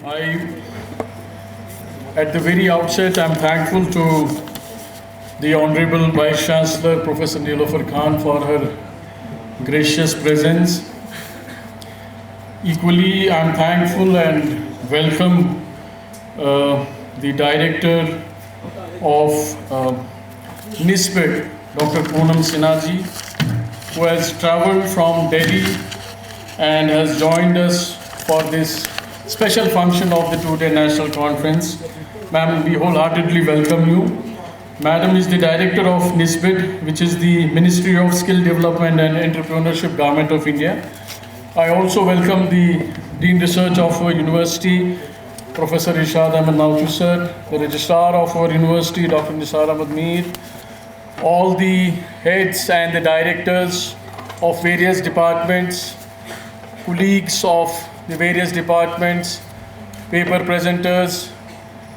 I, at the very outset, I'm thankful to the Honorable Vice Chancellor, Professor Nilofer Khan, for her gracious presence. Equally, I'm thankful and welcome the Director of NISBET, Dr. Poonam Sinha, who has traveled from Delhi and has joined us for this special function of the two-day national conference. Ma'am, we wholeheartedly welcome you. Madam is the Director of NISBET, which is the Ministry of Skill Development and Entrepreneurship, Government of India. I also welcome the Dean Research of our university, Professor Irshad Ahmed Nawju sir, the Registrar of our university, Dr. Nisar Ahmed Mir, all the heads and the directors of various departments, colleagues of the various departments, paper presenters,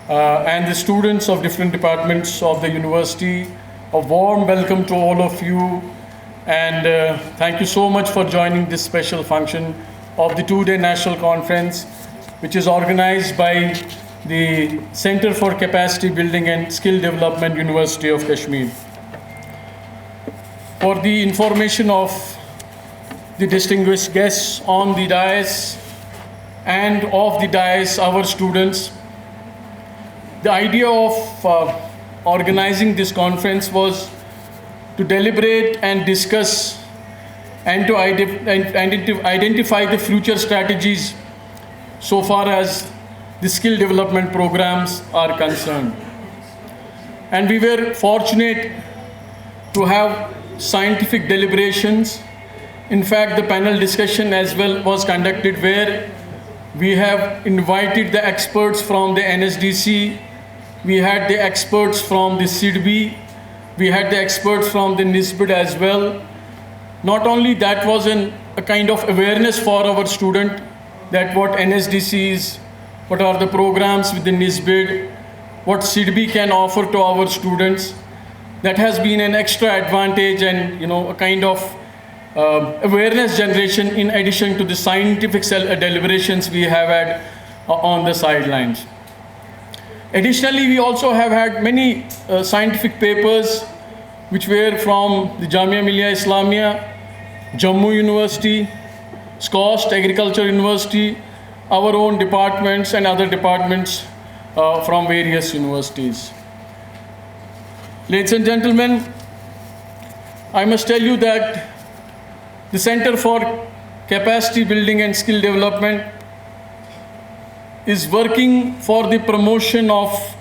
and the students of different departments of the university. A warm welcome to all of you, and thank you so much for joining this special function of the two-day national conference, which is organized by the Center for Capacity Building and Skill Development, University of Kashmir. For the information of the distinguished guests on the dais and of the dais, our students, the idea of organizing this conference was to deliberate and discuss and to identify the future strategies so far as the skill development programs are concerned. And we were fortunate to have scientific deliberations. In fact, the panel discussion as well was conducted where we have invited the experts from the NSDC, we had the experts from the SIDBI, we had the experts from the NISBET as well. Not only that was a kind of awareness for our student that what NSDC is, what are the programs with the NISBET, what SIDBI can offer to our students. That has been an extra advantage and a kind of awareness generation in addition to the scientific deliberations we have had on the sidelines. Additionally, we also have had many scientific papers which were from the Jamia Millia Islamia, Jammu University, SCOST Agriculture University, our own departments and other departments from various universities. Ladies and gentlemen, I must tell you that the Center for Capacity Building and Skill Development is working for the promotion of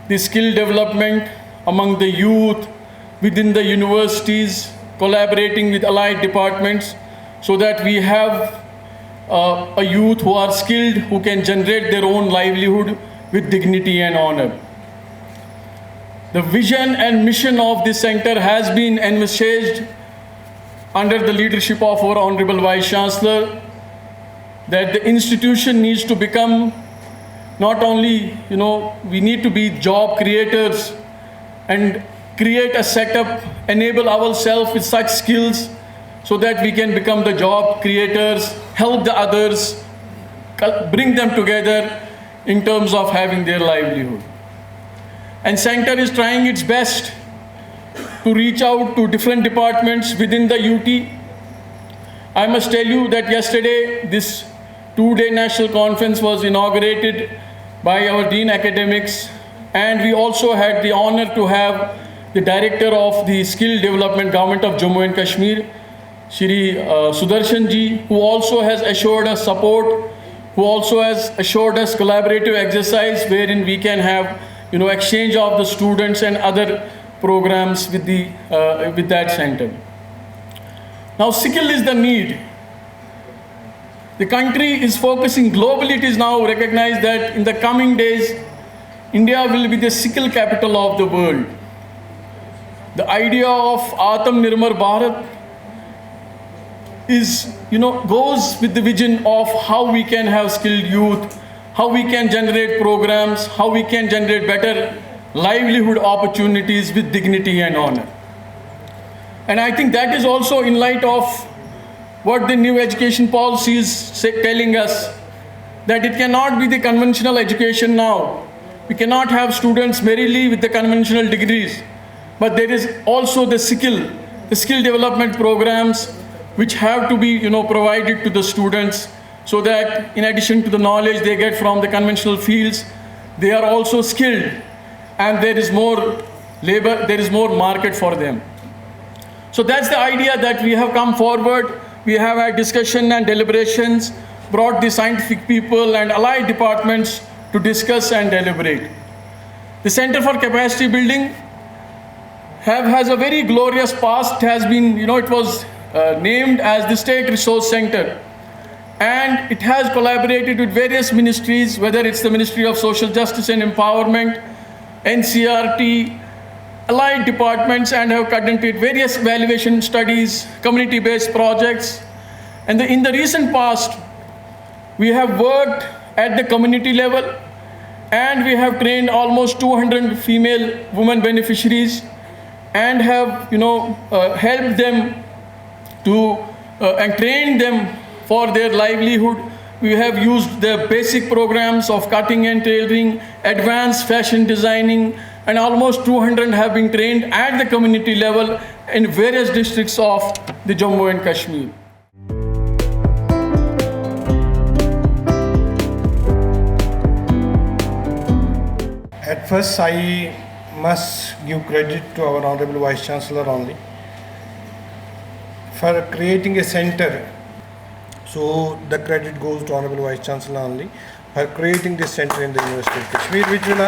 the skill development among the youth within the universities, collaborating with allied departments so that we have a youth who are skilled, who can generate their own livelihood with dignity and honor. The vision and mission of this center has been envisaged under the leadership of our Honorable Vice Chancellor, that the institution needs to become not only, we need to be job creators and create a setup, enable ourselves with such skills so that we can become the job creators, help the others, bring them together in terms of having their livelihood. And center is trying its best to reach out to different departments within the UT. I must tell you that yesterday this two-day national conference was inaugurated by our Dean Academics, and we also had the honor to have the Director of the Skill Development Government of Jammu and Kashmir, Shri Sudarshan ji, who also has assured us support, who also has assured us collaborative exercise wherein we can have exchange of the students and other programs with that center. Now, skill is the need. The country is focusing globally. It is now recognized that in the coming days, India will be the skill capital of the world. The idea of Atmanirbhar Bharat goes with the vision of how we can have skilled youth, how we can generate programs, how we can generate better livelihood opportunities with dignity and honor. And I think that is also in light of what the new education policy is telling us, that it cannot be the conventional education now. We cannot have students merely with the conventional degrees, but there is also the skill development programs which have to be, provided to the students, so that in addition to the knowledge they get from the conventional fields, they are also skilled, and there is more labor, there is more market for them. So that's the idea that we have come forward. We have had discussion and deliberations, brought the scientific people and allied departments to discuss and deliberate. The Center for Capacity Building has a very glorious past. Has been, it was named as the State Resource Center, and it has collaborated with various ministries, whether it's the Ministry of Social Justice and Empowerment, NCRT, allied departments, and have conducted various evaluation studies, community-based projects. And in the recent past, we have worked at the community level, and we have trained almost 200 female women beneficiaries, and have helped them to and trained them for their livelihood. We have used the basic programs of cutting and tailoring, advanced fashion designing, and almost 200 have been trained at the community level in various districts of the Jammu and Kashmir. At first, I must give credit to our Honorable Vice Chancellor only for creating a center. So the credit goes to Honorable Vice Chancellor only for creating this center in the University of Kashmir, which will,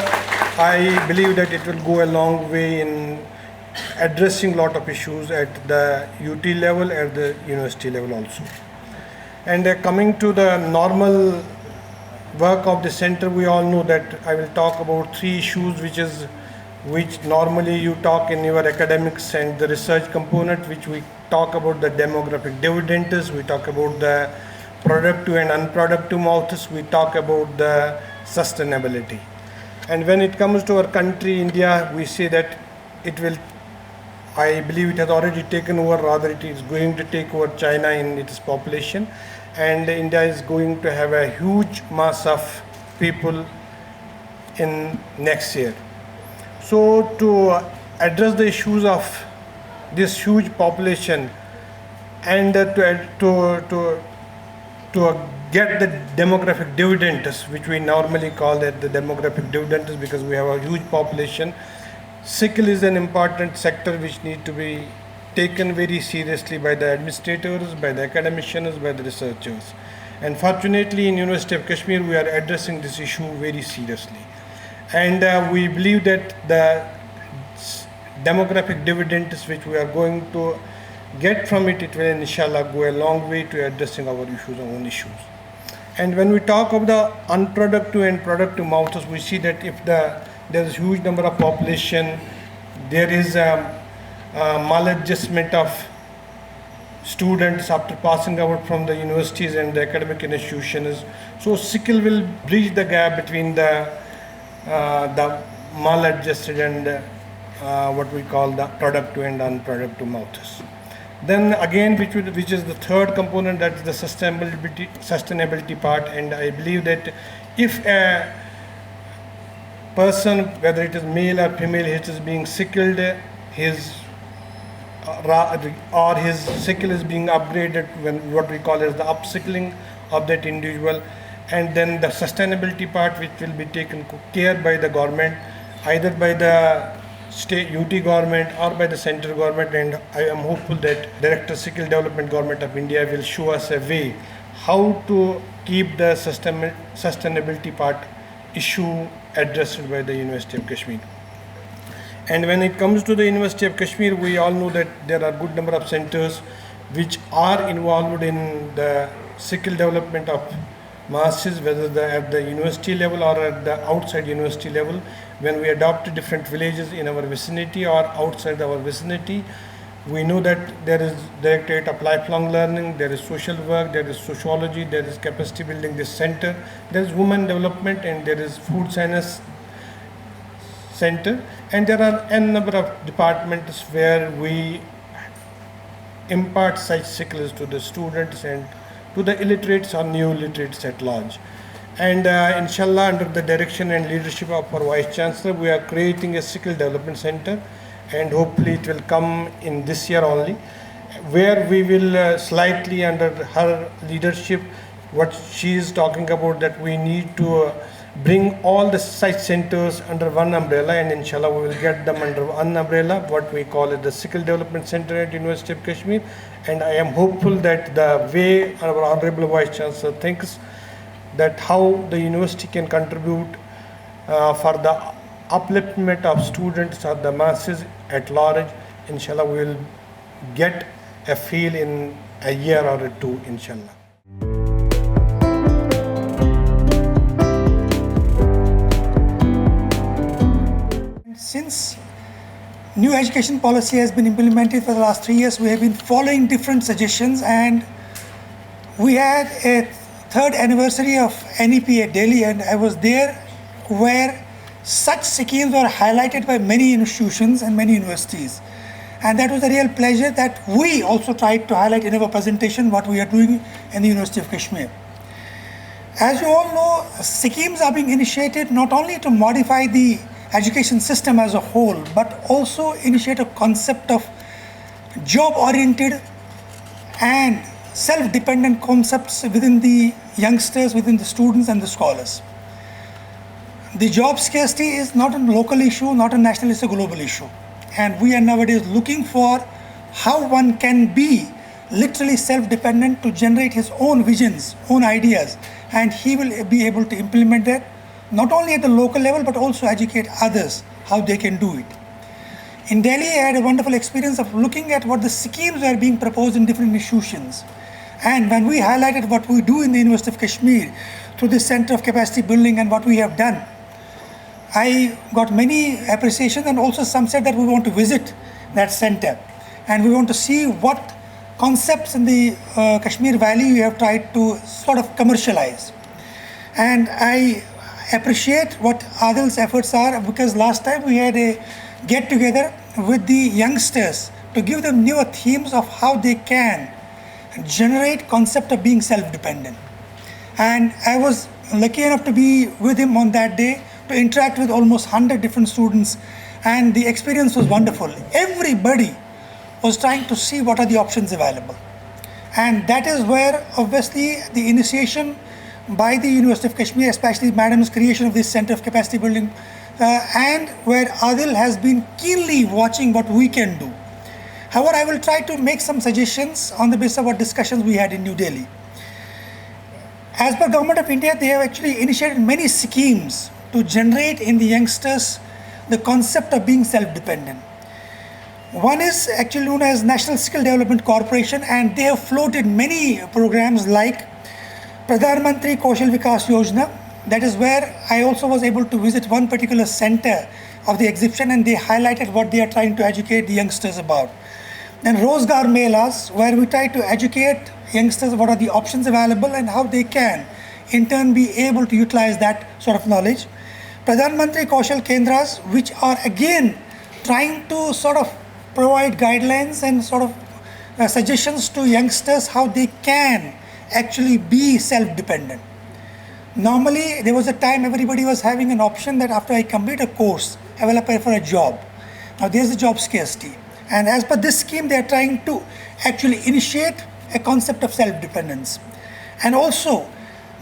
I believe that it will go a long way in addressing a lot of issues at the UT level, at the university level also. And coming to the normal work of the center, we all know that I will talk about three issues which normally you talk in your academics and the research component, which we talk about the demographic dividends, we talk about the productive and unproductive mouths, we talk about the sustainability. And when it comes to our country, India, we say that it will, I believe it has already taken over, rather it is going to take over China in its population, and India is going to have a huge mass of people in next year. So to address the issues of this huge population and to get the demographic dividends, which we normally call that the demographic dividends because we have a huge population, skill is an important sector which need to be taken very seriously by the administrators, by the academicians, by the researchers. And fortunately in University of Kashmir we are addressing this issue very seriously. And we believe that the demographic dividends which we are going to get from it, it will inshallah go a long way to addressing our issues, our own issues. And when we talk of the unproductive and productive mouths, we see that if there is huge number of population, there is a maladjustment of students after passing out from the universities and the academic institutions. So skill will bridge the gap between the maladjusted and what we call the productive and unproductive mouths. Then again, which is the third component, that is the sustainability part. And I believe that if a person, whether it is male or female, he is being skilled, his skill is being upgraded, when what we call as the upskilling of that individual. And then the sustainability part, which will be taken care by the government, either by the state UT government or by the central government. And I am hopeful that Director Skill Development Government of India will show us a way how to keep the sustainability part issue addressed by the University of Kashmir. And when it comes to the University of Kashmir, we all know that there are good number of centers which are involved in the skill development of masses, whether at the university level or at the outside university level. When we adopt different villages in our vicinity or outside our vicinity, we know that there is Directorate of Lifelong Learning, there is social work, there is sociology, there is capacity building this center, there is women development, and there is food science center, and there are n number of departments where we impart such skills to the students and to the illiterates or new literates at large. And inshallah, under the direction and leadership of our Vice Chancellor, we are creating a skill development center, and hopefully it will come in this year only, where we will slightly under her leadership, what she is talking about, that we need to bring all the such centers under one umbrella, and inshallah we will get them under one umbrella, what we call it the skill development center at University of Kashmir. And I am hopeful that the way our Honorable Vice Chancellor thinks, that how the university can contribute for the upliftment of students or the masses at large, inshallah we will get a feel in a year or two, inshallah. Since new education policy has been implemented for the last 3 years, we have been following different suggestions, and we had a third anniversary of NEP at Delhi, and I was there where such schemes were highlighted by many institutions and many universities. And that was a real pleasure that we also tried to highlight in our presentation what we are doing in the University of Kashmir. As you all know, schemes are being initiated not only to modify the education system as a whole, but also initiate a concept of job-oriented and self-dependent concepts within the youngsters, within the students and the scholars. The job scarcity is not a local issue, not a national, it's a global issue. And we are nowadays looking for how one can be literally self-dependent to generate his own visions, own ideas, and he will be able to implement that not only at the local level but also educate others how they can do it. In Delhi, I had a wonderful experience of looking at what the schemes were being proposed in different institutions. And when we highlighted what we do in the University of Kashmir through the Center of Capacity Building and what we have done, I got many appreciations, and also some said that we want to visit that center and we want to see what concepts in the Kashmir Valley we have tried to sort of commercialize. And I appreciate what Adil's efforts are, because last time we had a get together with the youngsters to give them newer themes of how they can generate concept of being self-dependent. And I was lucky enough to be with him on that day, to interact with almost 100 different students, and the experience was wonderful. Everybody was trying to see what are the options available. And that is where obviously the initiation by the University of Kashmir, especially Madam's creation of this Center of Capacity Building, and where Adil has been keenly watching what we can do. However, I will try to make some suggestions on the basis of what discussions we had in New Delhi. As per Government of India, they have actually initiated many schemes to generate in the youngsters the concept of being self-dependent. One is actually known as National Skill Development Corporation, and they have floated many programs like Pradhan Mantri Kaushal Vikas Yojana. That is where I also was able to visit one particular center of the exhibition, and they highlighted what they are trying to educate the youngsters about. Then Rozgar Melas, where we try to educate youngsters what are the options available and how they can in turn be able to utilize that sort of knowledge. Pradhan Mantri Kaushal Kendras, which are again trying to sort of provide guidelines and sort of suggestions to youngsters how they can actually be self-dependent. Normally, there was a time everybody was having an option that after I complete a course, I will apply for a job. Now there's a job scarcity. And as per this scheme, they are trying to actually initiate a concept of self-dependence. And also,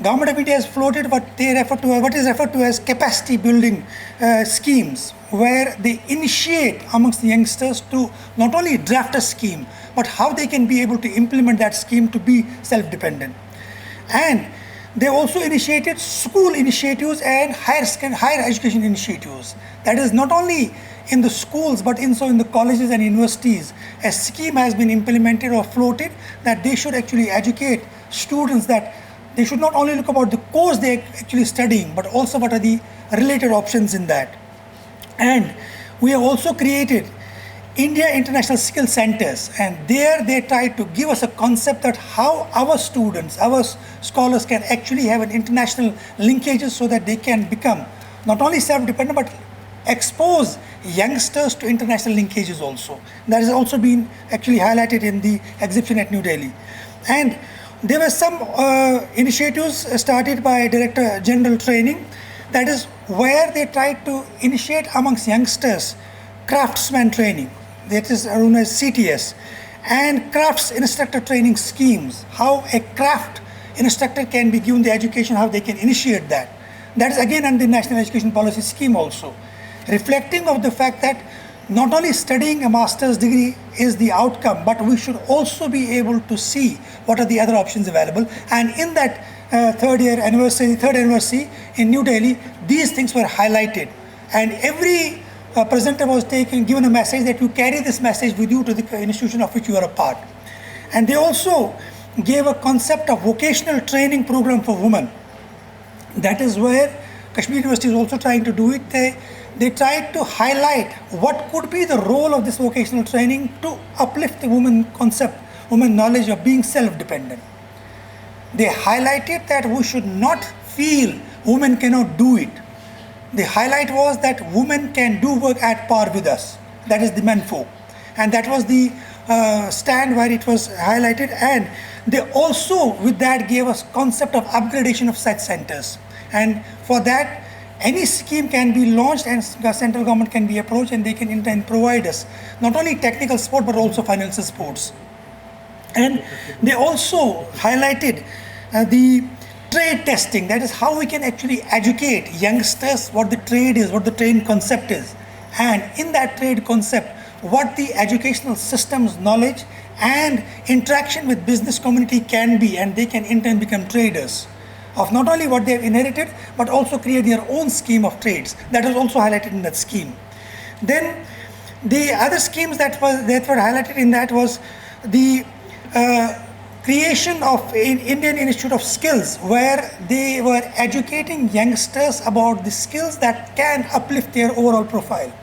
Government of India has floated what is referred to as capacity building schemes, where they initiate amongst the youngsters to not only draft a scheme, but how they can be able to implement that scheme to be self-dependent. And they also initiated school initiatives and higher education initiatives. That is not only in the schools, but also in the colleges and universities. A scheme has been implemented or floated that they should actually educate students that they should not only look about the course they are actually studying, but also what are the related options in that. And we have also created India International Skill Centers, and there they try to give us a concept that how our students, our scholars can actually have an international linkages so that they can become not only self-dependent but expose youngsters to international linkages also. That has also been actually highlighted in the exhibition at New Delhi. And There were some initiatives started by Director General Training, that is where they tried to initiate amongst youngsters craftsman training, that is known as CTS, and crafts instructor training schemes, how a craft instructor can be given the education, how they can initiate that. That is again under the National Education Policy Scheme also, reflecting of the fact that not only studying a master's degree is the outcome, but we should also be able to see what are the other options available. And in that third anniversary in New Delhi, these things were highlighted. And every presenter was given a message that you carry this message with you to the institution of which you are a part. And they also gave a concept of vocational training program for women. That is where Kashmir University is also trying to do it. They tried to highlight what could be the role of this vocational training to uplift the woman concept, woman knowledge of being self-dependent. They highlighted that we should not feel women cannot do it. The highlight was that women can do work at par with us. That is the menfolk. And that was the stand where it was highlighted. And they also, with that, gave us concept of upgradation of such centers. And for that, any scheme can be launched and the central government can be approached, and they can in turn provide us not only technical support but also financial supports. And they also highlighted the trade testing, that is how we can actually educate youngsters what the trade is, what the trade concept is, and in that trade concept what the educational system's knowledge and interaction with business community can be, and they can in turn become traders of not only what they have inherited but also create their own scheme of trades. That was also highlighted in that scheme. Then the other schemes that were highlighted in that was the creation of an Indian Institute of Skills, where they were educating youngsters about the skills that can uplift their overall profile.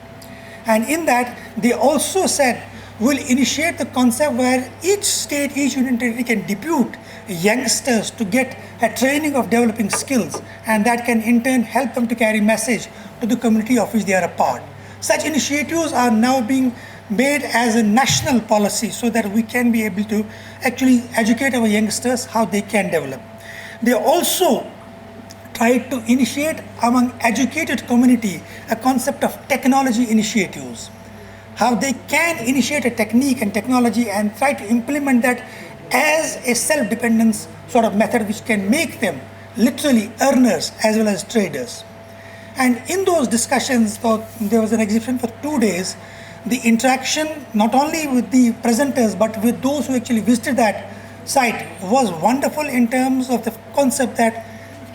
And in that, they also said we'll initiate the concept where each state, each union territory can depute youngsters to get a training of developing skills, and that can in turn help them to carry message to the community of which they are a part. Such initiatives are now being made as a national policy so that we can be able to actually educate our youngsters how they can develop. They also tried to initiate among educated community a concept of technology initiatives, how they can initiate a technique and technology and try to implement that as a self-dependence sort of method which can make them literally earners as well as traders. And in those discussions, there was an exhibition for 2 days. The interaction not only with the presenters but with those who actually visited that site was wonderful in terms of the concept that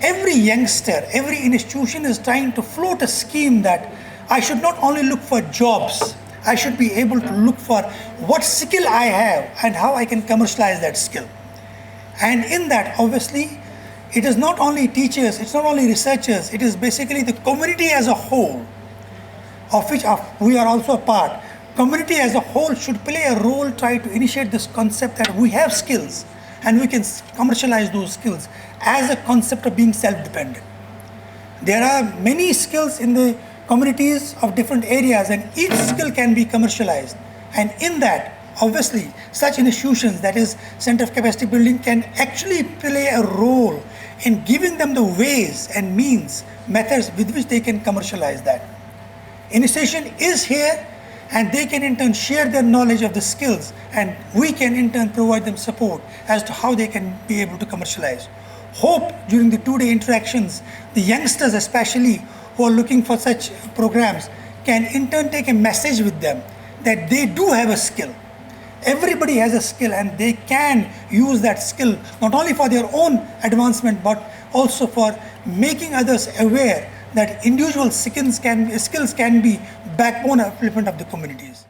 every youngster, every institution is trying to float a scheme that I should not only look for jobs, I should be able to look for what skill I have and how I can commercialize that skill. And in that, obviously, it is not only teachers, it's not only researchers, it is basically the community as a whole, of which we are also a part. Community as a whole should play a role, try to initiate this concept that we have skills and we can commercialize those skills as a concept of being self-dependent. There are many skills in the communities of different areas, and each skill can be commercialized. And in that, obviously, such institutions, that is Center of Capacity Building, can actually play a role in giving them the ways and means, methods with which they can commercialize that. Initiation is here, and they can in turn share their knowledge of the skills, and we can in turn provide them support as to how they can be able to commercialize. Hope during the 2-day interactions, the youngsters especially who are looking for such programs can in turn take a message with them that they do have a skill. Everybody has a skill, and they can use that skill not only for their own advancement but also for making others aware that individual skills can be backbone of upliftment of the communities.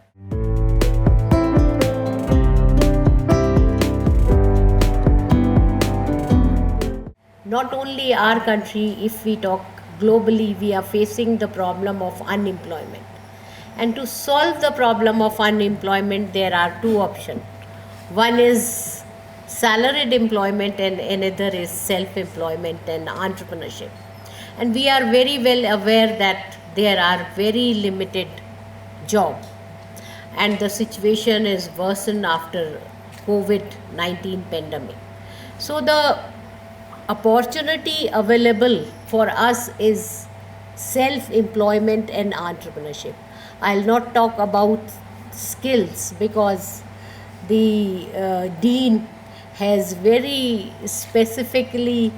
Not only our country, if we talk globally, we are facing the problem of unemployment. And to solve the problem of unemployment, there are two options. One is salaried employment and another is self-employment and entrepreneurship. And we are very well aware that there are very limited jobs, and the situation is worsened after COVID-19 pandemic. So the opportunity available for us is self-employment and entrepreneurship. I'll not talk about skills because the dean has very specifically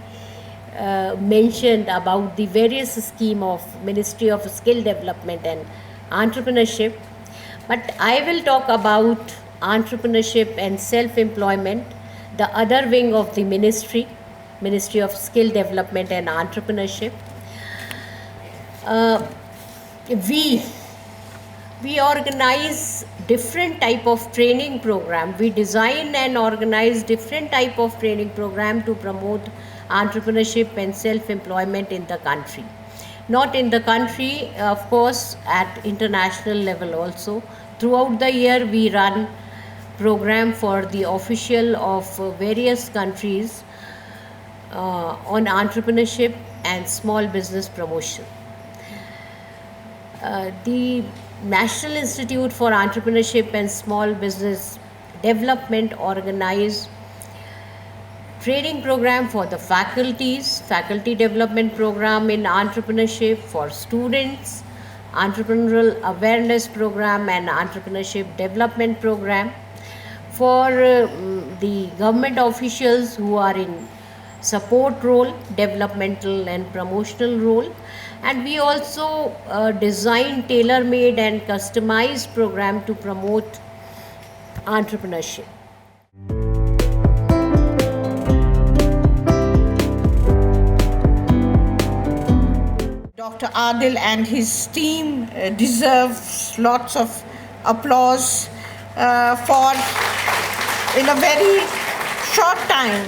mentioned about the various scheme of Ministry of Skill Development and Entrepreneurship. But I will talk about entrepreneurship and self-employment, the other wing of the Ministry of Skill Development and Entrepreneurship. Uh, we organize different type of training program. We design and organize different type of training program to promote entrepreneurship and self-employment in the country. Not in the country, of course, at international level also. Throughout the year, we run program for the official of various countries on entrepreneurship and small business promotion. The National Institute for Entrepreneurship and Small Business Development organize training program for the faculties, faculty development program in entrepreneurship for students, entrepreneurial awareness program and entrepreneurship development program for the government officials who are in support role, developmental and promotional role. And we also design tailor-made and customized program to promote entrepreneurship. Dr. Adil and his team deserve lots of applause for, in a very short time,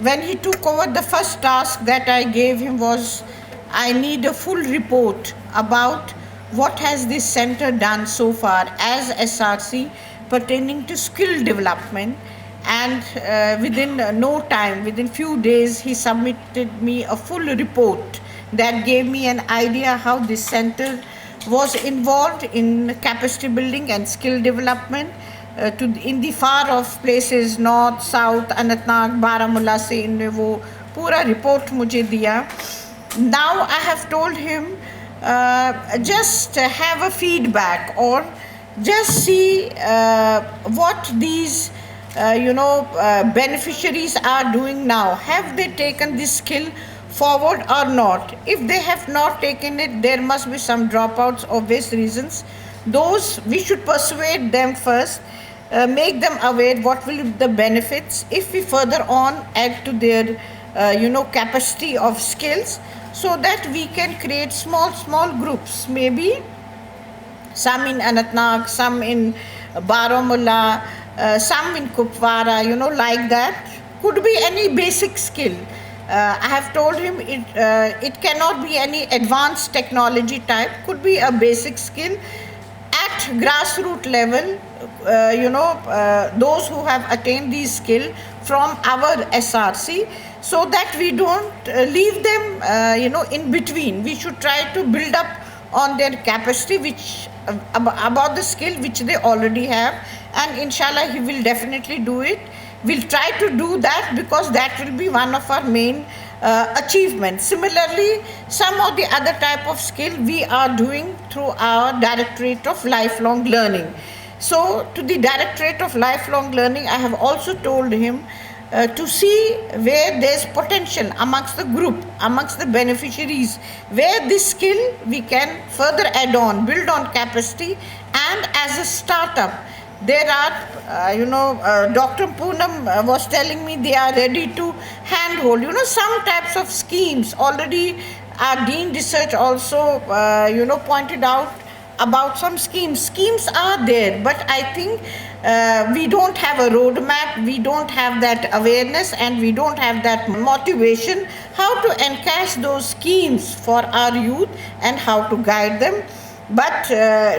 when he took over, the first task that I gave him was, I need a full report about what has this center done so far as SRC pertaining to skill development. And within no time, within few days, he submitted me a full report that gave me an idea how this center was involved in capacity building and skill development in the far off places, north, south, Anantnag, Baramulla se inne wo pura report mujhe diya. Now I have told him just have a feedback or just see what these beneficiaries are doing now. Have they taken this skill forward or not? If they have not taken it, there must be some dropouts, obvious reasons. Those we should persuade them first, make them aware what will be the benefits if we further on add to their capacity of skills, so that we can create small groups, maybe some in Anantnag, some in Baramulla, some in Kupwara, like that. Could be any basic skill. I have told him it cannot be any advanced technology type, could be a basic skill at grassroots level, those who have attained these skills from our SRC, so that we don't leave them, in between. We should try to build up on their capacity, which about the skill which they already have, and inshallah he will definitely do it. We'll try to do that because that will be one of our main achievements. Similarly, some of the other type of skill we are doing through our Directorate of Lifelong Learning. So to the Directorate of Lifelong Learning, I have also told him to see where there's potential amongst the group, amongst the beneficiaries, where this skill we can further add on, build on capacity. And as a startup, there are, Dr. Poonam was telling me they are ready to handhold, some types of schemes. Already our Dean Research also, pointed out about some schemes. Schemes are there, but I think we don't have a roadmap, we don't have that awareness, and we don't have that motivation how to encash those schemes for our youth and how to guide them. But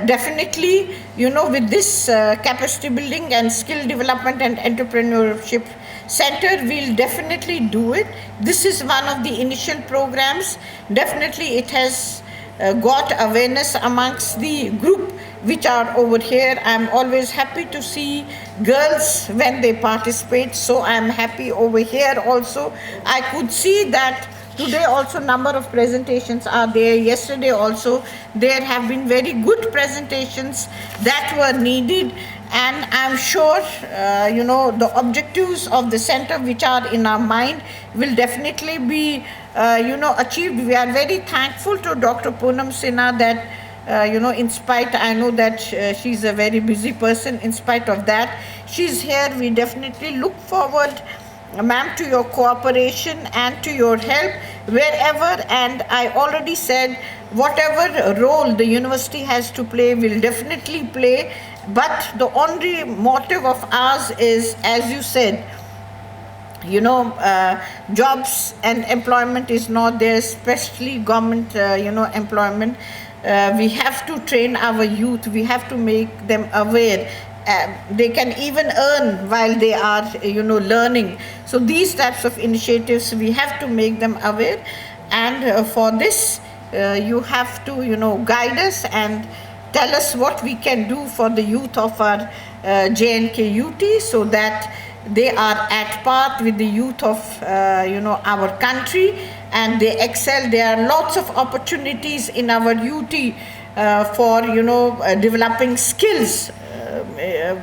definitely, with this capacity building and skill development and entrepreneurship center, we'll definitely do it. This is one of the initial programs. Definitely it has got awareness amongst the group which are over here. I'm always happy to see girls when they participate, so I'm happy over here also. I could see that today also number of presentations are there. Yesterday also there have been very good presentations that were needed, and I'm sure the objectives of the center which are in our mind will definitely be achieved. We are very thankful to Dr. Poonam Sinha that in spite, I know that she's a very busy person. In spite of that, she's here. We definitely look forward, ma'am, to your cooperation and to your help wherever. And I already said, whatever role the university has to play, will definitely play. But the only motive of ours is, as you said, jobs and employment is not there, especially government, employment. We have to train our youth. We have to make them aware. They can even earn while they are, learning. So these types of initiatives, we have to make them aware. And for this, you have to, guide us and tell us what we can do for the youth of our J&K UT, so that they are at par with the youth of, our country, and they excel. There are lots of opportunities in our UT for, developing skills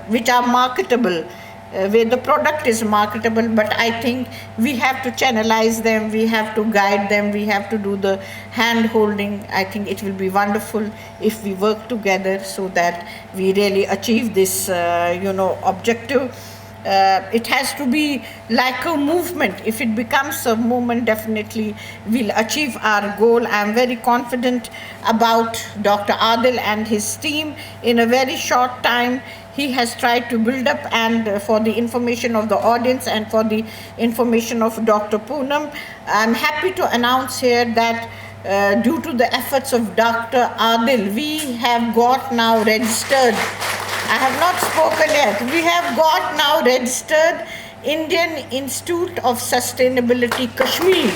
which are marketable, where the product is marketable. But I think we have to channelize them, we have to guide them, we have to do the hand holding. I think it will be wonderful if we work together so that we really achieve this, objective. It has to be like a movement. If it becomes a movement, definitely we'll achieve our goal. I'm very confident about Dr. Adil and his team. In a very short time, he has tried to build up, and for the information of the audience and for the information of Dr. Poonam, I'm happy to announce here that due to the efforts of Dr. Adil, we have got now registered. I have not spoken yet. We have got now registered Indian Institute of Sustainability Kashmir,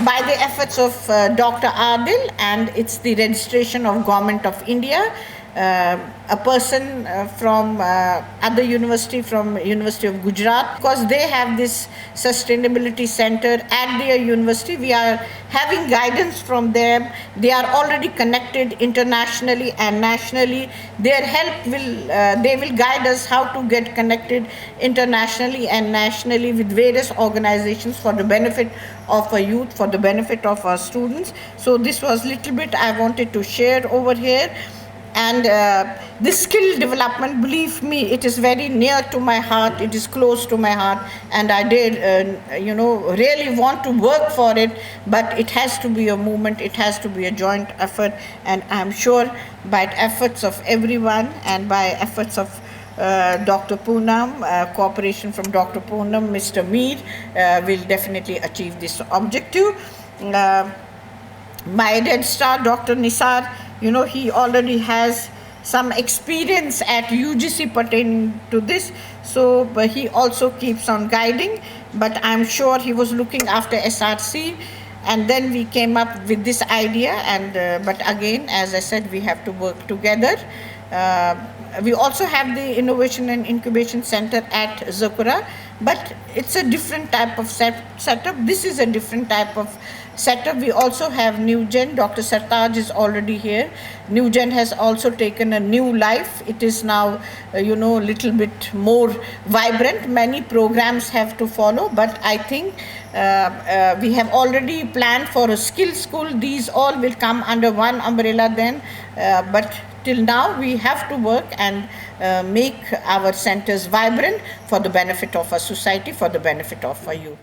by the efforts of Dr. Adil, and it's the registration of Government of India. A person from other university, from University of Gujarat, because they have this sustainability center at their university. We are having guidance from them. They are already connected internationally and nationally. Their help will, they will guide us how to get connected internationally and nationally with various organizations for the benefit of our youth, for the benefit of our students. So this was little bit I wanted to share over here. And this skill development, believe me, it is very near to my heart, it is close to my heart, and I did, really want to work for it, but it has to be a movement, it has to be a joint effort, and I'm sure by the efforts of everyone and by efforts of Dr. Poonam, cooperation from Dr. Poonam, Mr. Mir, will definitely achieve this objective. My Red Star, Dr. Nisar, he already has some experience at UGC pertaining to this, so but he also keeps on guiding. But I'm sure he was looking after SRC, and then we came up with this idea. And but again, as I said, we have to work together. We also have the Innovation and Incubation Center at Zakura, but it's a different type of setup. This is a different type of setup. We also have NewGen. Dr. Sartaj is already here. NewGen has also taken a new life. It is now, little bit more vibrant. Many programs have to follow, but I think we have already planned for a skill school. These all will come under one umbrella then, but till now we have to work and make our centers vibrant for the benefit of our society, for the benefit of our youth.